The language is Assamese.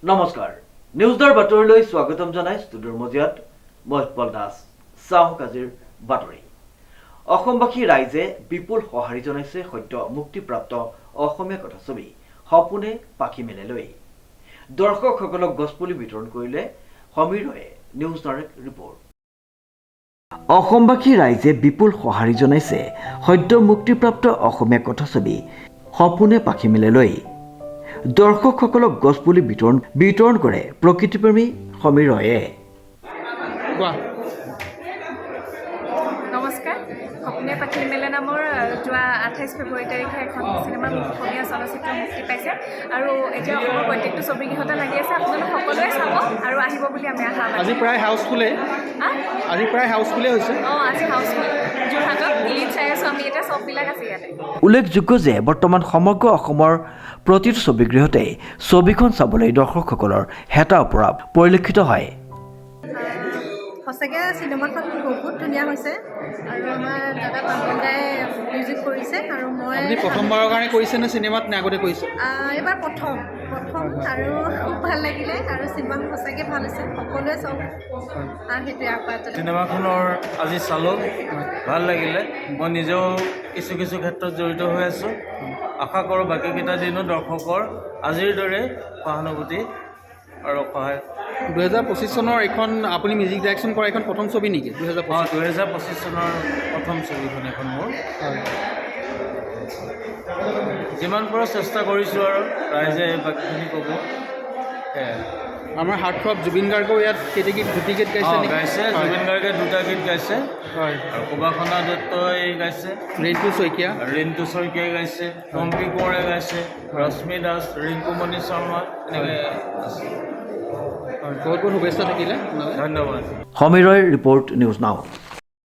নমস্কাৰ নিউজৰ বাতৰিলৈ স্বাগতম জনাই ষ্টুডিঅ'ৰ মজিয়াত মই উৎপল দাস চাওক আজিৰ বাতৰি অসমবাসী ৰাইজে বিপুল সঁহাৰি জনাইছে সদ্য মুক্তিপ্ৰাপ্ত অসমীয়া কথাছবি সপোনে পাখি মেলে লৈ দৰ্শকসকলক গছপুলি বিতৰণ কৰিলে সমীৰ ৰয়ে নিউজ ডাইৰেক্ট ৰিপৰ্ট অসমবাসী ৰাইজে বিপুল সঁহাৰি জনাইছে সদ্য মুক্তিপ্ৰাপ্ত অসমীয়া কথাছবি সপোনে পাখি মেলে লৈ দৰ্শকসকলক গছপুলি বিতৰণ কৰে প্ৰকৃতিপ্ৰেমী সমীৰ ৰয়ে নমস্কাৰ সপোনে পাখি মেলে নামৰ যোৱা 28 ফেব্ৰুৱাৰী তাৰিখে এখন চিনেমা অসমীয়া চলচ্চিত্ৰ মুক্তি পাইছে আৰু এতিয়া অসমৰ প্ৰত্যেকটো ছবিগৃহতে লাগি আছে আপোনালোক সকলোৱে চাব আৰু আহিব বুলি আমি আশা আজি প্ৰায় হাউচফুলে হৈছে আজি হাউচফুল যোৰহাটত টিলিত চাই আছোঁ আমি এতিয়া চববিলাক আছে ইয়াতে উল্লেখযোগ্য যে বৰ্তমান সমগ্ৰ অসমৰ প্ৰতিটো ছবিগৃহতে ছবিখন চাবলৈ দৰ্শকসকলৰ হেতা ওপৰা পৰিলক্ষিত হয় সঁচাকৈ চিনেমাখন বহুত ধুনীয়া হৈছে আৰু আমাৰ দাদা পাপন দাই মিউজিক কৰিছে আৰু মই প্ৰথমবাৰৰ কাৰণে কৰিছেনে চিনেমাত নে আগতে কৰিছে এইবাৰ প্ৰথম আৰু খুব ভাল লাগিলে আৰু চিনেমাখন সঁচাকৈ ভাল হৈছে সকলোৱে চাওক আৰু সেইটোৱে আহ্বান চিনেমাখনৰ আজি চালোঁ ভাল লাগিলে মই নিজেও কিছু ক্ষেত্ৰত জড়িত হৈ আছোঁ আশা কৰোঁ বাকীকেইটা দিনো দৰ্শকৰ আজিৰ দৰে সহানুভূতি আৰু সহায় 2025 চনৰ এইখন আপুনি মিউজিক ডাইৰেকশ্যন কৰা এইখন প্ৰথম ছবি নেকি 2025 চনৰ প্ৰথম ছবিখন এখন মোৰ যিমান পাৰোঁ চেষ্টা কৰিছোঁ আৰু ৰাইজে বাকীখিনি ক'ব আমাৰ হাৰ্টথ্ৰব জুবিন গাৰ্গেও ইয়াত দুটি গীত গাইছে জুবিন গাৰ্গে দুটা গীত গাইছে হয় আৰু সুবাসনা দত্তই গাইছে ৰিণ্টু শইকীয়াই গাইছে পম্পী কোঁৱৰে গাইছে ৰশ্মি দাস ৰিংকুমণি শৰ্মা এনেকৈ আছে বহুত শুভেচ্ছা থাকিলে ধন্যবাদ সমীৰ ৰয়ৰ ৰিপৰ্ট নিউজ নাও।